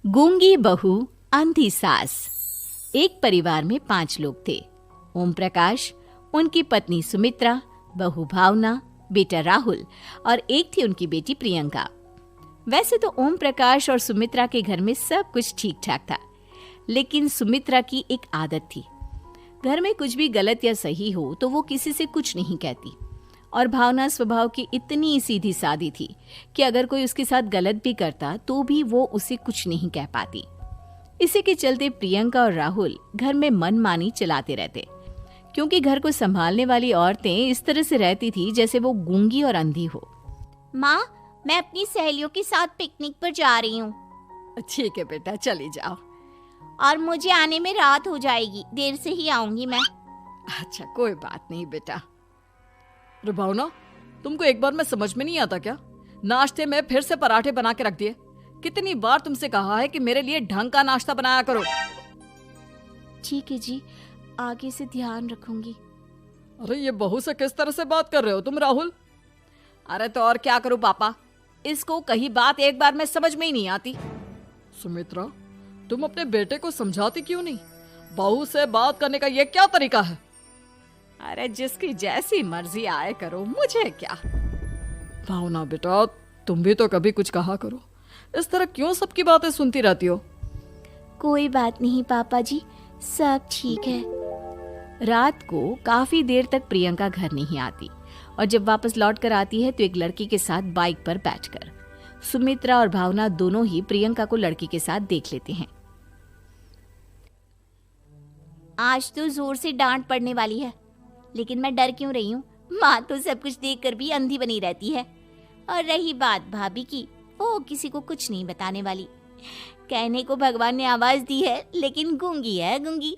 गूंगी बहू अंधी सास। एक परिवार में 5 लोग थे। ओम प्रकाश, उनकी पत्नी सुमित्रा, बहू भावना, बेटा राहुल और एक थी उनकी बेटी प्रियंका। वैसे तो ओम प्रकाश और सुमित्रा के घर में सब कुछ ठीक ठाक था, लेकिन सुमित्रा की एक आदत थी। घर में कुछ भी गलत या सही हो तो वो किसी से कुछ नहीं कहती। और भावना स्वभाव की इतनी सीधी सादी थी कि अगर कोई उसके साथ गलत भी करता तो भी वो उसे कुछ नहीं कह पाती। इसी के चलते प्रियंका और राहुल घर में मनमानी चलाते रहते, क्योंकि घर को संभालने वाली औरतें इस तरह से रहती थी जैसे वो गूंगी और अंधी हो। माँ, मैं अपनी सहेलियों के साथ पिकनिक पर जा रही हूँ। ठीक है बेटा, चली जाओ। और मुझे आने में रात हो जाएगी, देर से ही आऊंगी मैं। अच्छा, कोई बात नहीं बेटा। अरे भावना, तुमको एक बार में समझ में नहीं आता क्या? नाश्ते में फिर से पराठे बना के रख दिए। कितनी बार तुमसे कहा है कि मेरे लिए ढंग का नाश्ता बनाया करो। ठीक है जी, आगे से ध्यान रखूंगी। अरे ये बहू से किस तरह से बात कर रहे हो तुम राहुल? अरे तो और क्या करूं पापा, इसको कही बात एक बार में समझ में ही नहीं आती। सुमित्रा, तुम अपने बेटे को समझाती क्यों नहीं? बहू से बात करने का ये क्या तरीका है? अरे जिसकी जैसी मर्जी आए करो, मुझे क्या। भावना बेटा, तुम भी तो कभी कुछ कहा करो। इस तरह क्यों सबकी बातें सुनती रहती हो? कोई बात नहीं पापा जी, सब ठीक है। रात को काफी देर तक प्रियंका घर नहीं आती और जब वापस लौट कर आती है तो एक लड़की के साथ बाइक पर बैठकर। सुमित्रा और भावना दोनों ही प्रियंका को लड़की के साथ देख लेते हैं। आज तो जोर से डांट पड़ने वाली है, लेकिन मैं डर क्यों रही हूँ? माँ तो सब कुछ देखकर भी अंधी बनी रहती है। और रही बात भाभी की, वो किसी को कुछ नहीं बताने वाली। कहने को भगवान ने आवाज दी है, लेकिन गूंगी है गूंगी।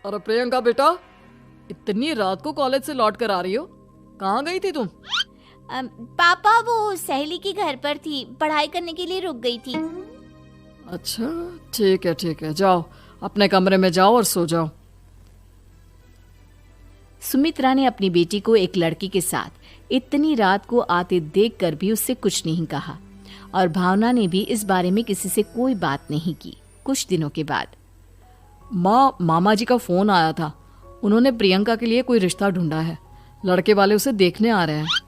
अरे प्रियंका बेटा, इतनी रात को कॉलेज से लौट कर आ रही हो? कहाँ गई थी तुम? पापा, वो सहेली के घर पर थी, पढ़ाई करने के लिए रुक गई थी। अच्छा, ठीक है, जाओ अपने कमरे में जाओ और सो जाओ। सुमित्रा ने अपनी बेटी को एक लड़की के साथ इतनी रात को आते देखकर भी उससे कुछ नहीं कहा और भावना ने भी इस बारे में किसी से कोई बात नहीं की। कुछ दिनों के बाद मामा जी का फोन आया था। उन्होंने प्रियंका के लिए कोई रिश्ता ढूंढा है। लड़के वाले उसे देखने आ रहे हैं।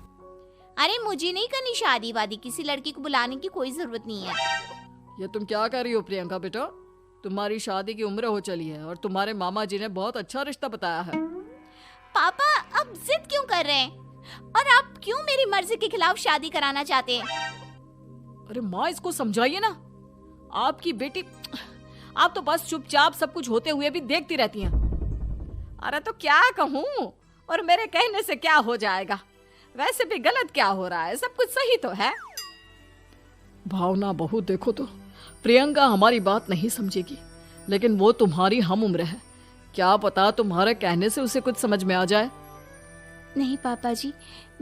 अरे मुझे नहीं करनी शादी वादी, किसी लड़की को बुलाने की कोई जरूरत नहीं है। ये तुम क्या कर रही हो प्रियंका बेटा? तुम्हारी शादी की उम्र हो चली है और तुम्हारे मामा जी ने बहुत अच्छा रिश्ता बताया है। पापा, अब जिद क्यों कर रहे हैं? और आप क्यों मेरी मर्जी के खिलाफ शादी कराना चाहते हैं? अरे माँ, इसको समझाइए ना। आपकी बेटी, आप तो बस चुपचाप सब कुछ होते हुए भी देखती रहती हैं। अरे तो क्या कहूँ, और मेरे कहने से क्या हो जाएगा? वैसे भी गलत क्या हो रहा है, सब कुछ सही तो है। भावना बहू, देखो तो प्रियंका हमारी बात नहीं समझेगी, लेकिन वो तुम्हारी हम उम्र है। क्या पता तुम्हारे कहने से उसे कुछ समझ में आ जाए। नहीं पापा जी,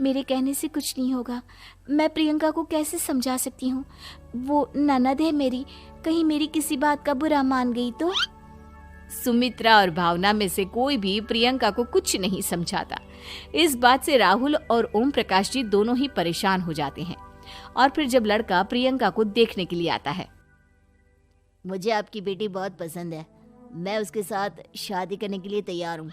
मेरे कहने से कुछ नहीं होगा। मैं प्रियंका को कैसे समझा सकती हूँ? वो ननद है मेरी, कहीं मेरी किसी बात का बुरा मान गई तो? सुमित्रा और भावना में से कोई भी प्रियंका को कुछ नहीं समझाता। इस बात से राहुल और ओम प्रकाश जी दोनों ही परेशान हो जाते हैं। और फिर जब लड़का प्रियंका को देखने के लिए आता है, मुझे आपकी बेटी बहुत पसंद है, मैं उसके साथ शादी करने के लिए तैयार हूँ।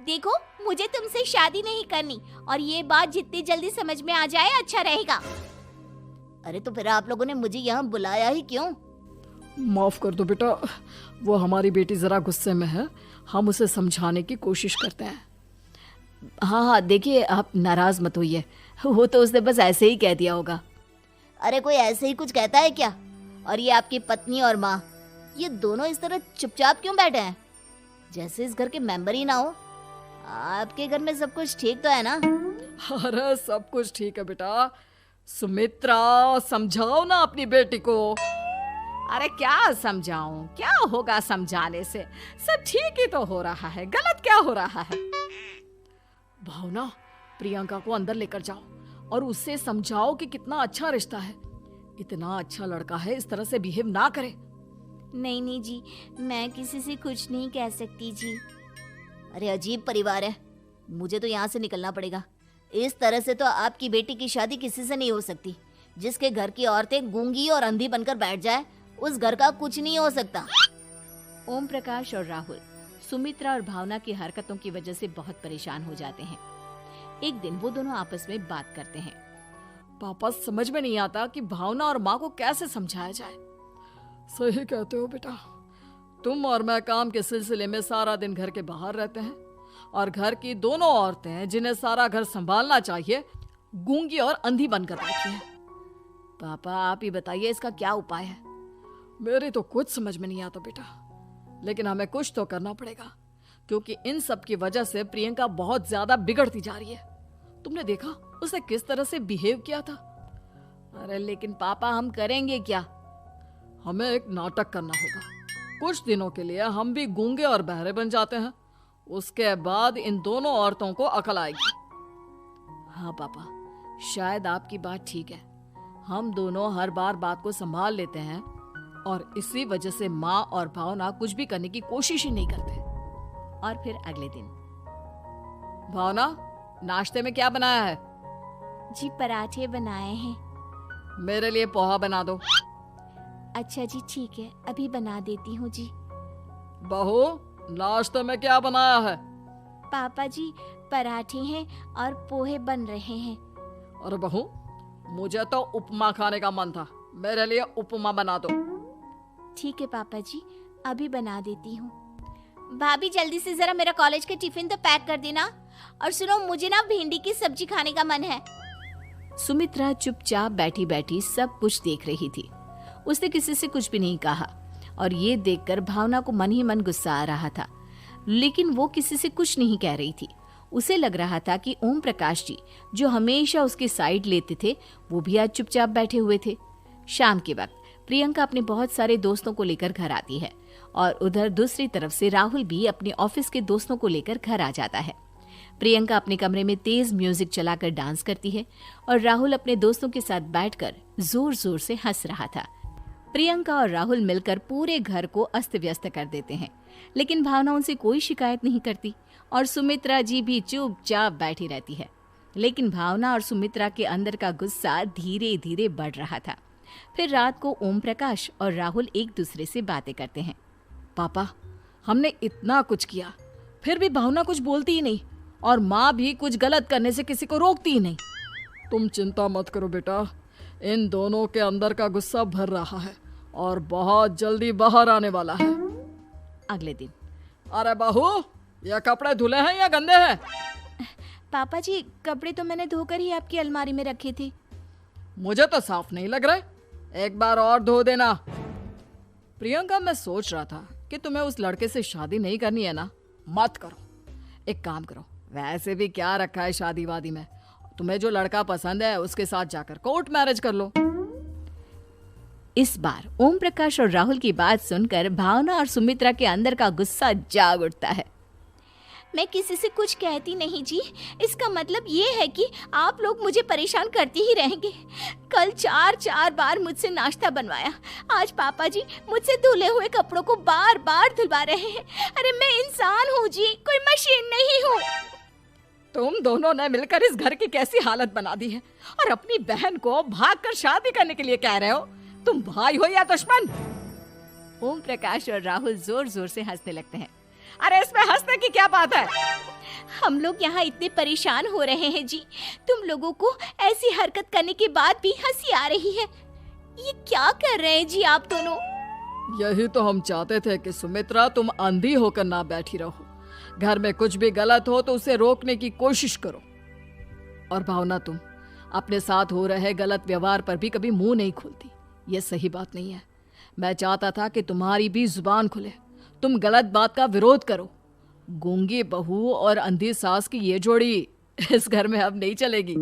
देखो, मुझे तुमसे शादी नहीं करनी, और ये बात जितनी जल्दी समझ में आ जाए अच्छा रहेगा। अरे तो फिर आप लोगों ने मुझे यहाँ बुलाया ही क्यों? माफ कर दो बेटा, वो हमारी बेटी जरा गुस्से में है, हम उसे समझाने की कोशिश करते हैं। हाँ, देखिए आप नाराज मत होइए, वो तो उसने बस ऐसे ही कह दिया होगा। अरे कोई ऐसे ही कुछ कहता है क्या? और ये आपकी पत्नी और माँ, ये दोनों इस तरह चुपचाप क्यों बैठे हैं, जैसे इस घर के मेंबर ही ना हो? आपके घर में सब कुछ ठीक तो है ना? अरे सब कुछ ठीक है बेटा। सुमित्रा, समझाओ ना अपनी बेटी को। अरे क्या समझाऊं, क्या होगा समझाने से? सब ठीक ही तो हो रहा है, गलत क्या हो रहा है? भावना, प्रियंका को अंदर लेकर जाओ और उससे समझाओ कि कितना अच्छा रिश्ता है। इतना अच्छा लड़का है, इस तरह से बिहेव ना करे। नहीं जी, मैं किसी से कुछ नहीं कह सकती जी। अरे अजीब परिवार है, मुझे तो यहाँ से निकलना पड़ेगा। इस तरह से तो आपकी बेटी की शादी किसी से नहीं हो सकती। जिसके घर की औरतें गूंगी और अंधी बनकर बैठ जाए, उस घर का कुछ नहीं हो सकता। ओम प्रकाश और राहुल सुमित्रा और भावना की हरकतों की वजह से बहुत परेशान हो जाते हैं। एक दिन वो दोनों आपस में बात करते हैं। पापा, समझ में नहीं आता कि भावना और माँ को कैसे समझाया जाए। सही कहते हो बेटा, तुम और मैं काम के सिलसिले में सारा दिन घर के बाहर रहते हैं और घर की दोनों औरतें जिन्हें सारा घर संभालना चाहिए गूंगी और अंधी बनकर बैठी हैं। पापा आप ही बताइए इसका क्या उपाय है। मेरी तो कुछ समझ में नहीं आता बेटा, लेकिन हमें कुछ तो करना पड़ेगा क्योंकि इन सब की वजह से प्रियंका बहुत ज्यादा बिगड़ती जा रही है। तुमने देखा उसने किस तरह से बिहेव किया था। अरे लेकिन पापा हम करेंगे क्या? हमें एक नाटक करना होगा। कुछ दिनों के लिए हम भी गूंगे और बहरे बन जाते हैं, उसके बाद इन दोनों औरतों को अकल आएगी। हाँ पापा, शायद आपकी बात ठीक है। हम दोनों हर बार बात को संभाल लेते हैं और इसी वजह से माँ और भावना कुछ भी करने की कोशिश ही नहीं करते। और फिर अगले दिन, भावना, नाश्ते में क्या बनाया है? जी पराठे बनाए हैं। मेरे लिए पोहा बना दो। अच्छा जी ठीक है, अभी बना देती हूँ जी। बहू, नाश्ते में क्या बनाया है? पापा जी पराठे हैं और पोहे बन रहे हैं। अरे बहू, मुझे तो उपमा खाने का मन था, मेरे लिए उपमा बना दो। ठीक है पापा जी, अभी बना देती हूँ। भाभी जल्दी से जरा मेरा कॉलेज का टिफिन तो पैक कर देना। और सुनो, मुझे ना भिंडी की सब्जी खाने का मन है। सुमित्रा चुपचाप बैठी बैठी सब कुछ देख रही थी। उसने किसी से कुछ भी नहीं कहा और ये देखकर भावना को मन ही मन गुस्सा आ रहा था, लेकिन वो किसी से कुछ नहीं कह रही थी। उसे लग रहा था कि ओम प्रकाश जी जो हमेशा उसकी साइड लेते थे वो भी आज चुपचाप बैठे हुए थे। शाम के वक्त प्रियंका अपने बहुत सारे दोस्तों को लेकर घर आती है और उधर दूसरी तरफ से राहुल भी अपने ऑफिस के दोस्तों को लेकर घर आ जाता है। प्रियंका अपने कमरे में तेज म्यूजिक चलाकर डांस करती है और राहुल अपने दोस्तों के साथ बैठकर जोर जोर से हंस रहा था। प्रियंका और राहुल मिलकर पूरे घर को अस्त व्यस्त कर देते हैं, लेकिन भावना उनसे कोई शिकायत नहीं करती और सुमित्रा जी भी चुपचाप बैठी रहती है। लेकिन भावना और सुमित्रा के अंदर का गुस्सा धीरे धीरे बढ़ रहा था। फिर रात को ओम प्रकाश और राहुल एक दूसरे से बातें करते हैं। पापा, हमने इतना कुछ किया फिर भी भावना कुछ बोलती ही नहीं और माँ भी कुछ गलत करने से किसी को रोकती ही नहीं। तुम चिंता मत करो बेटा, इन दोनों के अंदर का गुस्सा भर रहा है और बहुत जल्दी बाहर आने वाला है। अगले दिन, अरे बहू, ये कपड़े धुले हैं या गंदे हैं? पापा जी कपड़े तो मैंने धोकर ही आपकी अलमारी में रखे थे। मुझे तो साफ नहीं लग रहे, एक बार और धो देना। प्रियंका, मैं सोच रहा था कि तुम्हें उस लड़के से शादी नहीं करनी है ना, मत करो। एक काम करो, वैसे भी क्या रखा है शादी वादी में, तुम्हें जो लड़का पसंद है उसके साथ जाकर कोर्ट मैरिज कर लो। इस बार ओम प्रकाश और राहुल की बात सुनकर भावना और सुमित्रा के अंदर का गुस्सा जाग उठता है। मैं किसी से कुछ कहती नहीं जी, इसका मतलब ये है कि आप लोग मुझे परेशान करते ही रहेंगे। कल 4 बार मुझसे नाश्ता बनवाया, आज पापा जी मुझसे धुले हुए कपड़ों को बार बार धुलवा रहे हैं। अरे मैं इंसान हूँ जी, कोई मशीन नहीं हूँ। तुम दोनों ने मिलकर इस घर की कैसी हालत बना दी है और अपनी बहन को भागकर शादी करने के लिए कह रहे हो। तुम भाई हो या दुश्मन? ओम प्रकाश और राहुल जोर जोर से हंसने लगते हैं। अरे इसमें हंसने की क्या बात है? हम लोग यहाँ इतने परेशान हो रहे हैं जी, तुम लोगों को ऐसी हरकत करने के बाद भी हंसी आ रही है। ये क्या कर रहे हैं जी आप दोनों? यही तो हम चाहते थे कि सुमित्रा तुम अंधी होकर ना बैठी रहो। घर में कुछ भी गलत हो तो उसे रोकने की कोशिश करो। और भावना, तुम अपने साथ हो रहे गलत व्यवहार पर भी कभी मुंह नहीं खोलती, ये सही बात नहीं है। मैं चाहता था कि तुम्हारी भी जुबान खुले, तुम गलत बात का विरोध करो। गूंगी बहू और अंधी सास की ये जोड़ी इस घर में अब नहीं चलेगी।